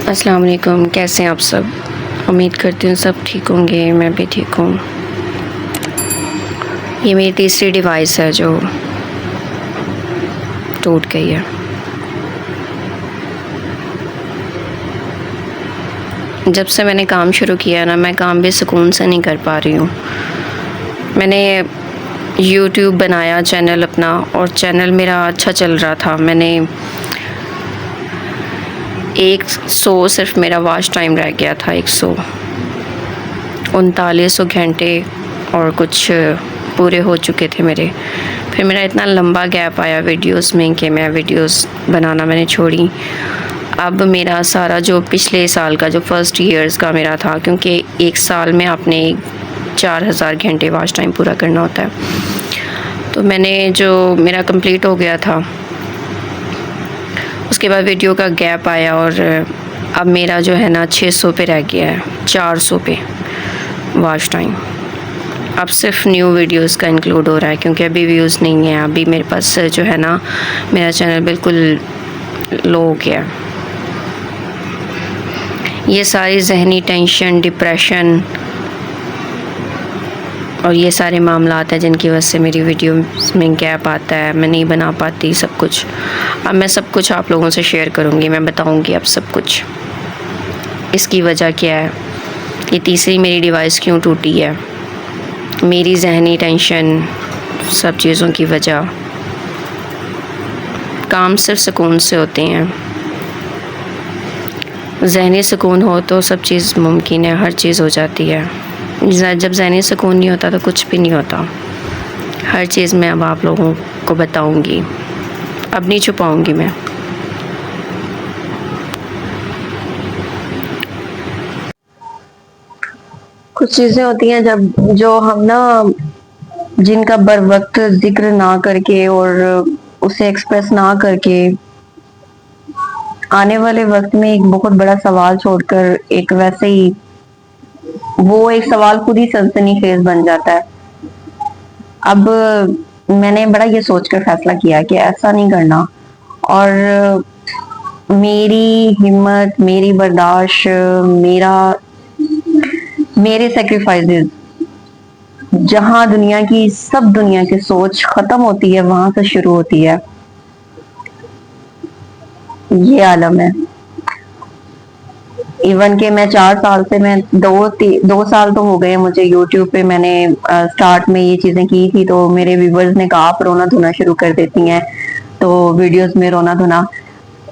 अस्सलाम वालेकुम, कैसे हैं आप सब। उम्मीद करती हूँ सब ठीक होंगे, मैं भी ठीक हूँ। ये मेरी तीसरी डिवाइस है जो टूट गई है। जब से मैंने काम शुरू किया ना, मैं काम भी सुकून से नहीं कर पा रही हूँ। मैंने यूट्यूब बनाया चैनल अपना, और चैनल मेरा अच्छा चल रहा था। मैंने 100 सिर्फ मेरा वॉच टाइम रह गया था, 139 घंटे और कुछ पूरे हो चुके थे मेरे। फिर मेरा इतना लंबा गैप आया वीडियोस में कि मैं वीडियोस बनाना मैंने छोड़ी। अब मेरा सारा जो पिछले साल का जो फर्स्ट ईयर्स का मेरा था, क्योंकि एक साल में आपने 4000 घंटे वॉच टाइम पूरा करना होता है, तो मैंने जो मेरा कंप्लीट हो गया था, उसके बाद वीडियो का गैप आया और अब मेरा जो है ना 600 पे रह गया है, 400 पे वॉच टाइम। अब सिर्फ न्यू वीडियोस का इंक्लूड हो रहा है, क्योंकि अभी व्यूज़ नहीं है। अभी मेरे पास जो है ना, मेरा चैनल बिल्कुल लो हो गया। ये सारी जहनी टेंशन, डिप्रेशन और ये सारे मामलात हैं जिनकी वजह से मेरी वीडियो में गैप आता है, मैं नहीं बना पाती सब कुछ। अब मैं सब कुछ आप लोगों से शेयर करूँगी, मैं बताऊँगी अब सब कुछ। इसकी वजह क्या है, ये तीसरी मेरी डिवाइस क्यों टूटी है, मेरी जहनी टेंशन, सब चीज़ों की वजह। काम सिर्फ सुकून से होते हैं, ज़हनी सुकून हो तो सब चीज़ मुमकिन है, हर चीज़ हो जाती है। जब ज़हनी सुकून नहीं होता तो कुछ भी नहीं होता। हर चीज़ मैं अब आप लोगों को बताऊंगी, अब नहीं छुपाऊंगी मैं। कुछ चीजें होती हैं जब जो हम ना जिनका बर वक्त जिक्र ना करके और उसे एक्सप्रेस ना करके आने वाले वक्त में एक बहुत बड़ा सवाल छोड़कर एक वैसे ही वो एक सवाल खुद ही सनसनीखेज बन जाता है। अब मैंने बड़ा ये सोचकर फैसला किया कि ऐसा नहीं करना, और मेरी हिम्मत, मेरी बर्दाश्त, मेरे सेक्रीफाइसेस, जहां दुनिया की सब दुनिया की सोच खत्म होती है वहां से शुरू होती है। ये आलम है। इवन के मैं 4 साल से मैं 2 साल तो हो गए मुझे यूट्यूब पे। मैंने स्टार्ट में ये चीजें की थी तो मेरे व्यूवर्स ने कहा आप रोना धोना शुरू कर देती हैं, तो वीडियोस में रोना धोना,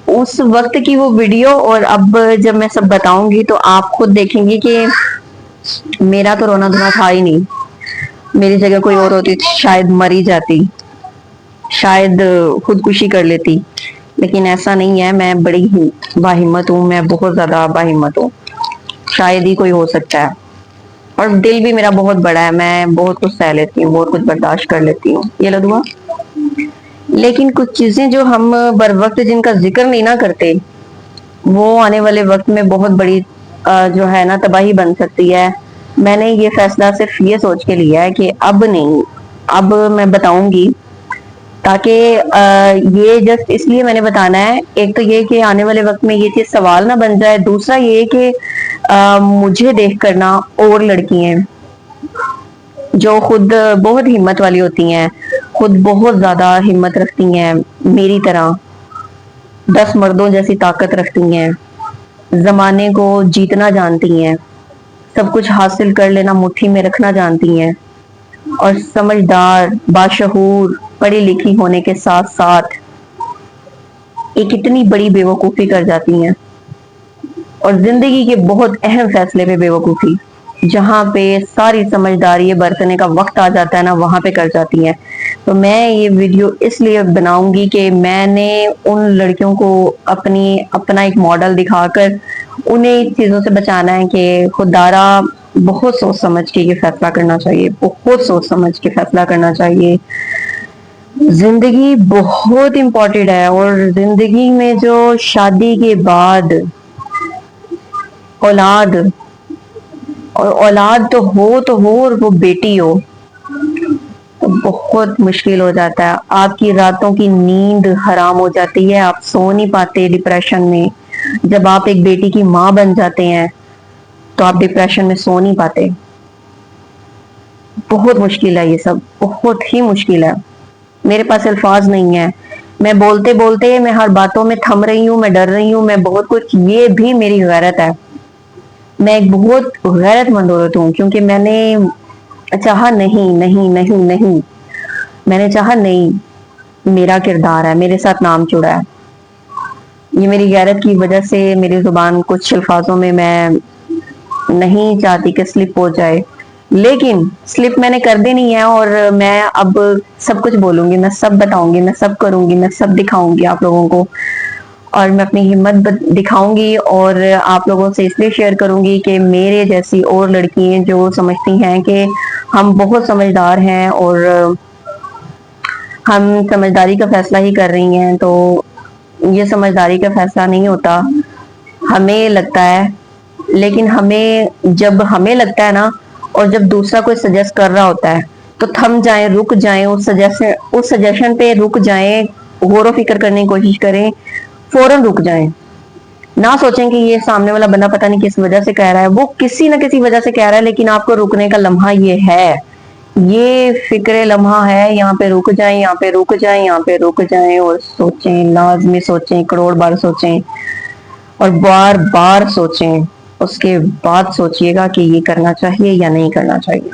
उस वक्त की वो वीडियो और अब जब मैं सब बताऊंगी तो आप खुद देखेंगे कि मेरा तो रोना धोना था ही नहीं। मेरी जगह कोई और होती शायद मर ही जाती, शायद खुदकुशी कर लेती, लेकिन ऐसा नहीं है। मैं बड़ी ही बाहिम्मत हूँ, मैं बहुत ज्यादा बाहिम्मत हूँ। शायद ही कोई हो सकता है। और दिल भी मेरा बहुत बड़ा है, मैं बहुत कुछ सह लेती हूँ, बहुत कुछ बर्दाश्त कर लेती हूँ। ये लो दुआ। लेकिन कुछ चीजें जो हम बर वक्त जिनका जिक्र नहीं ना करते, वो आने वाले वक्त में बहुत बड़ी जो है ना तबाही बन सकती है। मैंने ये फैसला सिर्फ ये सोच के लिया है कि अब नहीं, अब मैं बताऊंगी, ताकि ये जस्ट इसलिए मैंने बताना है। एक तो ये कि आने वाले वक्त में ये चीज सवाल ना बन जाए, दूसरा ये कि मुझे देख कर ना और लड़कियां जो खुद बहुत हिम्मत वाली होती हैं, खुद बहुत ज्यादा हिम्मत रखती हैं, मेरी तरह 10 मर्दों जैसी ताकत रखती हैं, जमाने को जीतना जानती हैं, सब कुछ हासिल कर लेना, मुट्ठी में रखना जानती हैं, और समझदार, बाशऊर, पढ़ी लिखी होने के साथ साथ एक इतनी बड़ी बेवकूफी कर जाती हैं, और जिंदगी के बहुत अहम फैसले पे बेवकूफी, जहां पे सारी समझदारी बरतने का वक्त आ जाता है ना, वहां पे कर जाती हैं। तो मैं ये वीडियो इसलिए बनाऊंगी कि मैंने उन लड़कियों को अपना एक मॉडल दिखाकर उन्हें इस चीजों से बचाना है कि खुदारा बहुत सोच समझ के ये फैसला करना चाहिए, बहुत सोच समझ के फैसला करना चाहिए। जिंदगी बहुत इम्पोर्टेंट है, और जिंदगी में जो शादी के बाद औलाद, और औलाद तो हो और वो बेटी हो, तो बहुत मुश्किल हो जाता है। आपकी रातों की नींद हराम हो जाती है, आप सो नहीं पाते डिप्रेशन में, जब आप एक बेटी की माँ बन जाते हैं तो आप डिप्रेशन में सो नहीं पाते। बहुत मुश्किल है ये सब, बहुत ही मुश्किल है। मेरे पास अल्फाज नहीं है। मैं बोलते बोलते मैं हर बातों में थम रही हूँ, मैं डर रही हूँ, मैं बहुत कुछ, ये भी मेरी गैरत है। मैं एक बहुत गैरतमंद औरत हूँ क्योंकि मैंने चाहा नहीं नहीं नहीं नहीं, मैंने चाहा नहीं, मेरा किरदार है, मेरे साथ नाम जुड़ा है। ये मेरी गैरत की वजह से मेरी जुबान कुछ अल्फाजों में मैं नहीं चाहती कि स्लिप हो जाए, लेकिन स्लिप मैंने कर देनी है और मैं अब सब कुछ बोलूंगी, मैं सब बताऊंगी, मैं सब करूंगी, मैं सब दिखाऊंगी आप लोगों को। और मैं अपनी हिम्मत दिखाऊंगी और आप लोगों से इसलिए शेयर करूंगी कि मेरे जैसी और लड़कियां जो समझती हैं कि हम बहुत समझदार हैं और हम समझदारी का फैसला ही कर रही हैं, तो ये समझदारी का फैसला नहीं होता, हमें लगता है। लेकिन हमें जब हमें लगता है ना, और जब दूसरा कोई सजेस्ट कर रहा होता है तो थम जाएं, रुक जाएं, उस सजेशन पे रुक जाएं, गौर फिक्र करने की कोशिश करें, फौरन रुक जाएं। ना सोचें कि ये सामने वाला बंदा पता नहीं किस वजह से कह रहा है, वो किसी ना किसी वजह से कह रहा है, लेकिन आपको रुकने का लम्हा ये है, ये फिक्र लम्हा है, यहाँ पे रुक जाएं, यहाँ पे रुक जाएं, यहाँ पे रुक जाएं और सोचें, लाजमी सोचें, करोड़ बार सोचें और बार बार सोचें। उसके बाद सोचिएगा कि ये करना चाहिए या नहीं करना चाहिए।